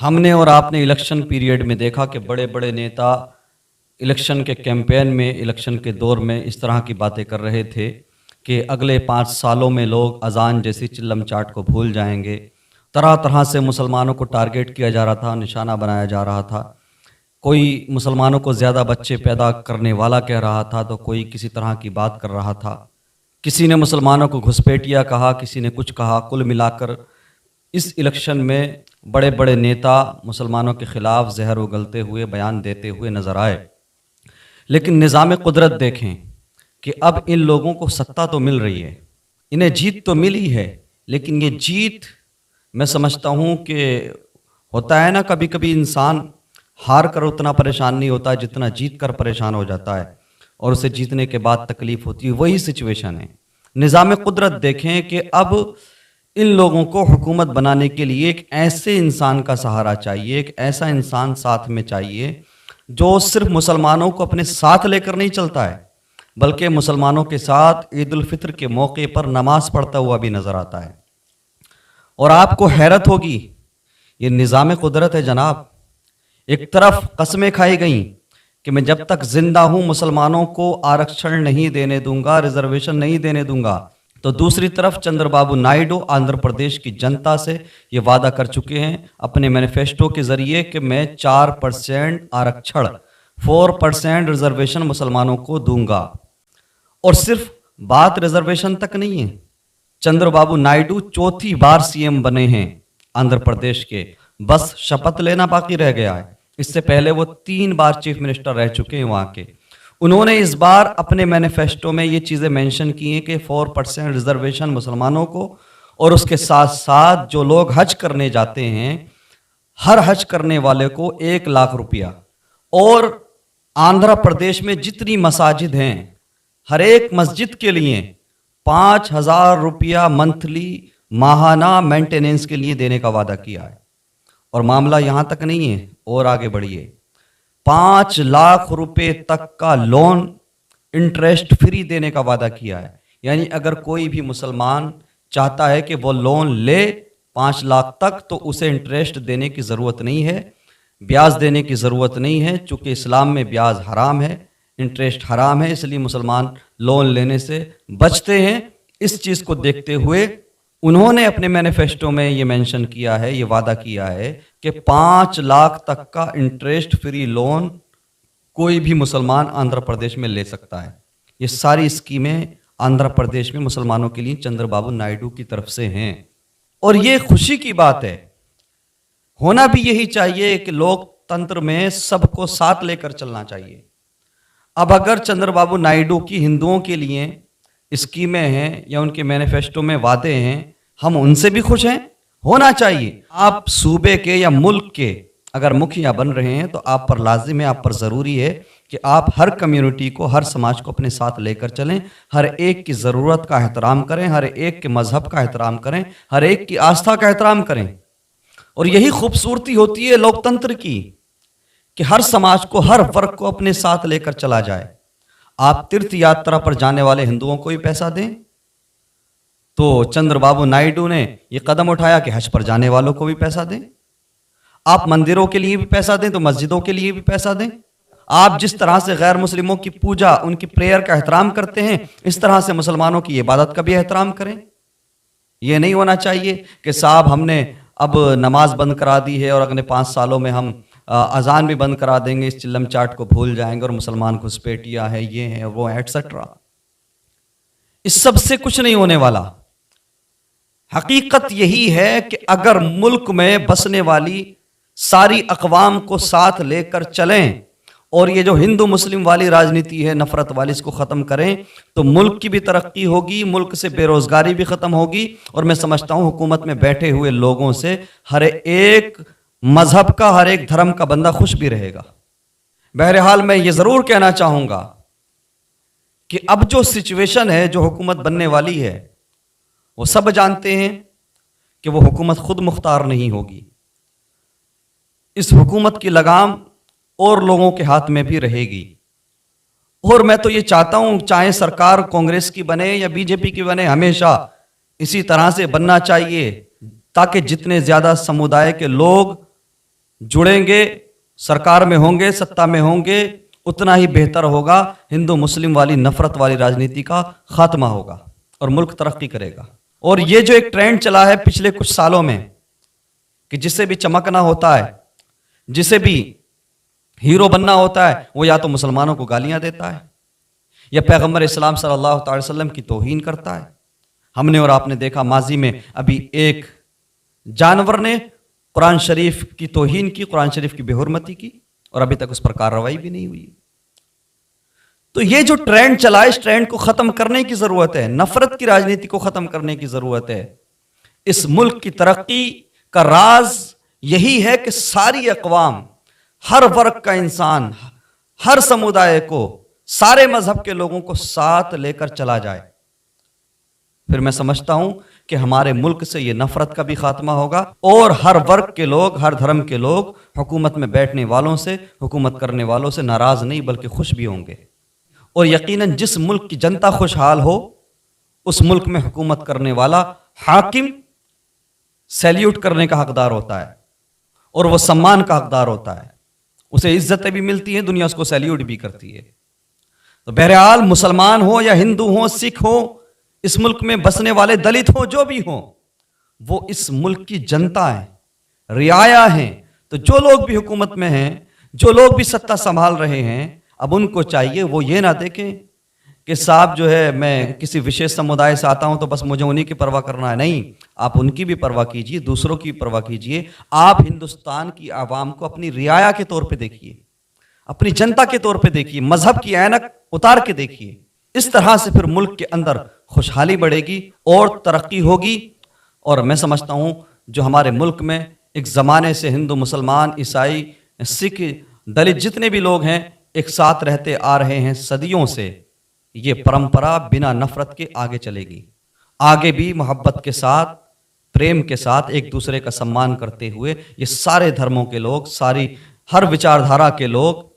ہم نے اور آپ نے الیکشن پیریڈ میں دیکھا کہ بڑے بڑے نیتا الیکشن کے کیمپین میں، الیکشن کے دور میں اس طرح کی باتیں کر رہے تھے کہ اگلے 5 سالوں میں لوگ اذان جیسی چلم چاٹ کو بھول جائیں گے۔ طرح طرح سے مسلمانوں کو ٹارگیٹ کیا جا رہا تھا، نشانہ بنایا جا رہا تھا۔ کوئی مسلمانوں کو زیادہ بچے پیدا کرنے والا کہہ رہا تھا تو کوئی کسی طرح کی بات کر رہا تھا۔ کسی نے مسلمانوں کو گھسپیٹیا کہا، کسی نے کچھ کہا۔ کل ملا کر اس الیکشن میں بڑے بڑے نیتا مسلمانوں کے خلاف زہر اگلتے ہوئے، بیان دیتے ہوئے نظر آئے۔ لیکن نظام قدرت دیکھیں کہ اب ان لوگوں کو ستہ تو مل رہی ہے، انہیں جیت تو ملی ہے، لیکن یہ جیت میں سمجھتا ہوں کہ ہوتا ہے نا، کبھی کبھی انسان ہار کر اتنا پریشان نہیں ہوتا جتنا جیت کر پریشان ہو جاتا ہے، اور اسے جیتنے کے بعد تکلیف ہوتی ہے۔ وہی سچویشن ہے۔ نظام قدرت دیکھیں کہ اب ان لوگوں کو حکومت بنانے کے لیے ایک ایسے انسان کا سہارا چاہیے، ایک ایسا انسان ساتھ میں چاہیے جو صرف مسلمانوں کو اپنے ساتھ لے کر نہیں چلتا ہے، بلکہ مسلمانوں کے ساتھ عید الفطر کے موقع پر نماز پڑھتا ہوا بھی نظر آتا ہے۔ اور آپ کو حیرت ہوگی، یہ نظام قدرت ہے جناب۔ ایک طرف قسمیں کھائی گئیں کہ میں جب تک زندہ ہوں مسلمانوں کو آرکشن نہیں دینے دوں گا، ریزرویشن نہیں دینے دوں گا، تو دوسری طرف چندر بابو نائیڈو آندھرا پردیش کی جنتا سے یہ وعدہ کر چکے ہیں اپنے مینیفیسٹو کے ذریعے کہ میں 4% آرکشن، 4% ریزرویشن مسلمانوں کو دوں گا۔ اور صرف بات ریزرویشن تک نہیں ہے، چندر بابو نائیڈو 4تھی بار سی ایم بنے ہیں آندھرا پردیش کے، بس شپت لینا باقی رہ گیا ہے۔ اس سے پہلے وہ 3 بار چیف منسٹر رہ چکے ہیں وہاں کے۔ انہوں نے اس بار اپنے مینیفیسٹو میں یہ چیزیں مینشن کی ہیں کہ 4% ریزرویشن مسلمانوں کو، اور اس کے ساتھ ساتھ جو لوگ حج کرنے جاتے ہیں، ہر حج کرنے والے کو 1 لاکھ روپیہ، اور آندھرا پردیش میں جتنی مساجد ہیں ہر ایک مسجد کے لیے 5,000 روپیہ منتھلی ماہانہ مینٹیننس کے لیے دینے کا وعدہ کیا ہے۔ اور معاملہ یہاں تک نہیں ہے، اور آگے بڑھیے، 5 لاکھ روپے تک کا لون انٹریسٹ فری دینے کا وعدہ کیا ہے۔ یعنی اگر کوئی بھی مسلمان چاہتا ہے کہ وہ لون لے 5 لاکھ تک تو اسے انٹریسٹ دینے کی ضرورت نہیں ہے، بیاج دینے کی ضرورت نہیں ہے، چونکہ اسلام میں بیاج حرام ہے، انٹریسٹ حرام ہے، اس لیے مسلمان لون لینے سے بچتے ہیں۔ اس چیز کو دیکھتے ہوئے انہوں نے اپنے مینیفیسٹو میں یہ مینشن کیا ہے، یہ وعدہ کیا ہے کہ 5 لاکھ تک کا انٹریسٹ فری لون کوئی بھی مسلمان آندھرا پردیش میں لے سکتا ہے۔ یہ ساری اسکیمیں آندھرا پردیش میں مسلمانوں کے لیے چندر بابو نائیڈو کی طرف سے ہیں، اور یہ خوشی کی بات ہے۔ ہونا بھی یہی چاہیے کہ لوک تنتر میں سب کو ساتھ لے کر چلنا چاہیے۔ اب اگر چندر بابو نائیڈو کی ہندوؤں کے لیے اسکیمیں ہیں یا ان کے مینیفیسٹو میں وعدے ہیں، ہم ان سے بھی خوش ہیں، ہونا چاہیے۔ آپ صوبے کے یا ملک کے اگر مکھیا بن رہے ہیں تو آپ پر لازم ہے، آپ پر ضروری ہے کہ آپ ہر کمیونٹی کو، ہر سماج کو اپنے ساتھ لے کر چلیں، ہر ایک کی ضرورت کا احترام کریں، ہر ایک کے مذہب کا احترام کریں، ہر ایک کی آستھا کا احترام کریں۔ اور یہی خوبصورتی ہوتی ہے لوک تنتر کی کہ ہر سماج کو، ہر ورگ کو اپنے ساتھ لے کر چلا جائے۔ آپ تیرتھ یاترا پر جانے والے ہندوؤں کو بھی پیسہ دیں، تو چندر بابو نائیڈو نے یہ قدم اٹھایا کہ حج پر جانے والوں کو بھی پیسہ دیں۔ آپ مندروں کے لیے بھی پیسہ دیں تو مسجدوں کے لیے بھی پیسہ دیں۔ آپ جس طرح سے غیر مسلموں کی پوجا، ان کی پریئر کا احترام کرتے ہیں، اس طرح سے مسلمانوں کی عبادت کا بھی احترام کریں۔ یہ نہیں ہونا چاہیے کہ صاحب ہم نے اب نماز بند کرا دی ہے اور اگلے 5 سالوں میں ہم اذان بھی بند کرا دیں گے، اس چلم چاٹ کو بھول جائیں گے اور مسلمان گھسپیٹیا ہے، یہ ہے وہ ہے ایٹسٹرا۔ اس سب سے کچھ نہیں ہونے والا۔ حقیقت یہی ہے کہ اگر ملک میں بسنے والی ساری اقوام کو ساتھ لے کر چلیں اور یہ جو ہندو مسلم والی راجنیتی ہے، نفرت والی، اس کو ختم کریں تو ملک کی بھی ترقی ہوگی، ملک سے بے روزگاری بھی ختم ہوگی، اور میں سمجھتا ہوں حکومت میں بیٹھے ہوئے لوگوں سے ہر ایک مذہب کا، ہر ایک دھرم کا بندہ خوش بھی رہے گا۔ بہرحال میں یہ ضرور کہنا چاہوں گا کہ اب جو سچویشن ہے، جو حکومت بننے والی ہے، وہ سب جانتے ہیں کہ وہ حکومت خود مختار نہیں ہوگی۔ اس حکومت کی لگام اور لوگوں کے ہاتھ میں بھی رہے گی، اور میں تو یہ چاہتا ہوں چاہے سرکار کانگریس کی بنے یا بی جے پی کی بنے، ہمیشہ اسی طرح سے بننا چاہیے تاکہ جتنے زیادہ سمودائے کے لوگ जुड़ेंगे, सरकार में होंगे, सत्ता में होंगे, उतना ही बेहतर होगा। हिंदू मुस्लिम वाली नफरत वाली राजनीति का खात्मा होगा और मुल्क तरक्की करेगा। और ये जो एक ट्रेंड चला है पिछले कुछ सालों में कि जिसे भी चमकना होता है, जिसे भी हीरो बनना होता है, वो या तो मुसलमानों को गालियां देता है या पैगंबर इस्लाम सल्लल्लाहु अलैहि वसल्लम की तौहीन करता है। हमने और आपने देखा माजी में अभी एक जानवर ने कुरान शरीफ की तौहीन की, कुरान शरीफ की बेहुरमती की, और अभी तक उस पर कार्रवाई भी नहीं हुई। तो ये जो ट्रेंड चला है, इस ट्रेंड को खत्म करने की जरूरत है, नफरत की राजनीति को खत्म करने की जरूरत है। इस मुल्क की तरक्की का राज यही है कि सारी अक़वाम, हर वर्ग का इंसान, हर समुदाय को, सारे मजहब के लोगों को साथ लेकर चला जाए। फिर मैं समझता हूं कि हमारे मुल्क से ये नफरत का भी खात्मा होगा और हर वर्ग के लोग, हर धर्म के लोग हुकूमत में बैठने वालों से, हुकूमत करने वालों से नाराज नहीं बल्कि खुश भी होंगे। और यकीनन जिस मुल्क की जनता खुशहाल हो, उस मुल्क में हुकूमत करने वाला हाकिम सैल्यूट करने का हकदार होता है और वो सम्मान का हकदार होता है। उसे इज्जतें भी मिलती हैं, दुनिया उसको सैल्यूट भी करती है। तो बहरहाल मुसलमान हो या हिंदू हो, सिख हो, इस मुल्क में बसने वाले दलित हो, जो भी हो, वो इस मुल्क की जनता है, रियाया हैं। तो जो लोग भी हुकूमत में हैं, जो लोग भी सत्ता संभाल रहे हैं, अब उनको चाहिए वो ये ना देखें कि साहब जो है मैं किसी विशेष समुदाय से आता हूं तो बस मुझे उन्हीं की परवाह करना है। नहीं, आप उनकी भी परवाह कीजिए, दूसरों की परवाह कीजिए। आप हिंदुस्तान की आवाम को अपनी रियाया के तौर पे देखिए, अपनी जनता के तौर पे देखिए, मजहब की ऐनक उतार के देखिए। इस तरह से फिर मुल्क के अंदर खुशहाली बढ़ेगी और तरक्की होगी। और मैं समझता हूं जो हमारे मुल्क में एक ज़माने से हिंदू, मुसलमान, ईसाई, सिख, दलित जितने भी लोग हैं एक साथ रहते आ रहे हैं सदियों से, ये परंपरा बिना नफरत के आगे चलेगी। आगे भी मोहब्बत के साथ, प्रेम के साथ, एक दूसरे का सम्मान करते हुए ये सारे धर्मों के लोग, सारी हर विचारधारा के लोग,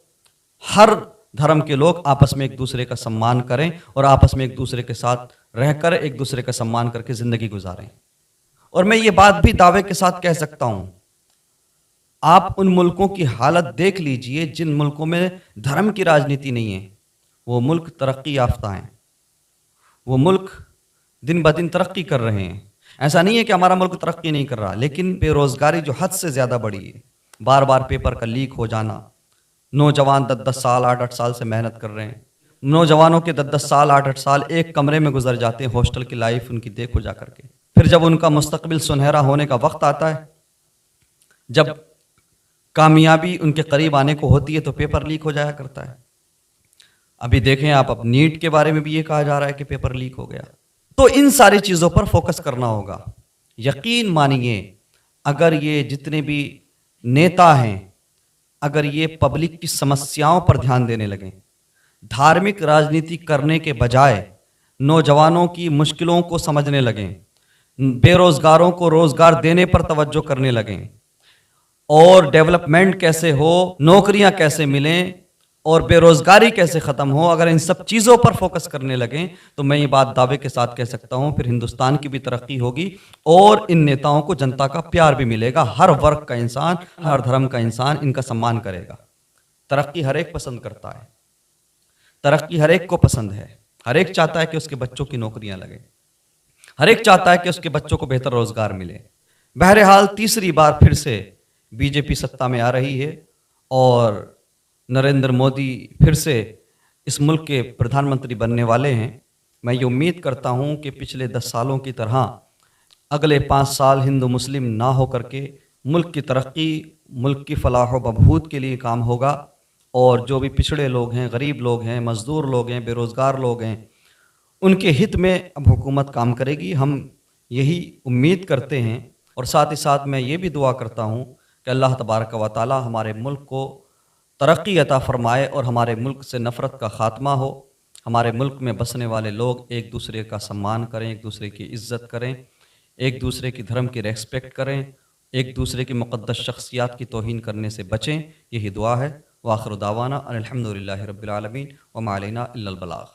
हर धर्म के लोग आपस में एक दूसरे का सम्मान करें और आपस में एक दूसरे के साथ रहकर एक दूसरे का सम्मान करके जिंदगी गुजारें। और मैं ये बात भी दावे के साथ कह सकता हूं, आप उन मुल्कों की हालत देख लीजिए जिन मुल्कों में धर्म की राजनीति नहीं है, वो मुल्क तरक्की याफ्ता हैं, वो मुल्क दिन ब दिन तरक्की कर रहे हैं। ऐसा नहीं है कि हमारा मुल्क तरक्की नहीं कर रहा, लेकिन बेरोजगारी जो हद से ज्यादा बढ़ी है, बार बार पेपर का लीक हो जाना, नौजवान 10-10 साल 8-8 साल से मेहनत कर रहे हैं, नौजवानों के 10-10 साल 8-8 साल एक कमरे में गुजर जाते हैं, हॉस्टल की लाइफ उनकी देखो जा करके। फिर जब उनका मुस्तकबिल सुनहरा होने का वक्त आता है, जब कामयाबी उनके करीब आने को होती है, तो पेपर लीक हो जाया करता है। अभी देखें आप, अब नीट के बारे में भी ये कहा जा रहा है कि पेपर लीक हो गया। तो इन सारी चीज़ों पर फोकस करना होगा। यकीन मानिए, अगर ये जितने भी नेता हैं, अगर ये पब्लिक की समस्याओं पर ध्यान देने लगें, धार्मिक राजनीति करने के बजाय नौजवानों की मुश्किलों को समझने लगें, बेरोजगारों को रोजगार देने पर तवज्जो करने लगें, और डेवलपमेंट कैसे हो, नौकरियां कैसे मिलें और बेरोजगारी कैसे खत्म हो, अगर इन सब चीज़ों पर फोकस करने लगें, तो मैं ये बात दावे के साथ कह सकता हूं, फिर हिंदुस्तान की भी तरक्की होगी और इन नेताओं को जनता का प्यार भी मिलेगा। हर वर्ग का इंसान, हर धर्म का इंसान इनका सम्मान करेगा। तरक्की हर एक पसंद करता है, तरक्की हर एक को पसंद है। हर एक चाहता है कि उसके बच्चों की नौकरियां लगे, हर एक चाहता है कि उसके बच्चों को बेहतर रोजगार मिले। बहरहाल तीसरी बार फिर से बीजेपी सत्ता में आ रही है और नरेंद्र मोदी फिर से इस मुल्क के प्रधानमंत्री बनने वाले हैं। मैं ये उम्मीद करता हूँ कि पिछले 10 सालों की तरह अगले 5 साल हिंदू मुस्लिम ना हो करके मुल्क की तरक्की, मुल्क की फलाह व बहबूद के लिए काम होगा। और जो भी पिछड़े लोग हैं, गरीब लोग हैं, मज़दूर लोग हैं, बेरोज़गार लोग हैं, उनके हित में अब हुकूमत काम करेगी। हम यही उम्मीद करते हैं और साथ ही साथ मैं ये भी दुआ करता हूँ कि अल्लाह तबारक व तआला हमारे मुल्क को तरक्की अता फरमाए और हमारे मुल्क से नफ़रत का ख़ात्मा हो। हमारे मुल्क में बसने वाले लोग एक दूसरे का सम्मान करें, एक दूसरे की इज़्ज़त करें, एक दूसरे की धर्म की रेस्पेक्ट करें, एक दूसरे की मुक़द्दस शख्सियात की तौहीन करने से बचें। यही दुआ है। व आखिर दावाना अनिल हम्दुलिल्लाहि रब्बिल आलमीन व मा अलैना इल्लल बलाग।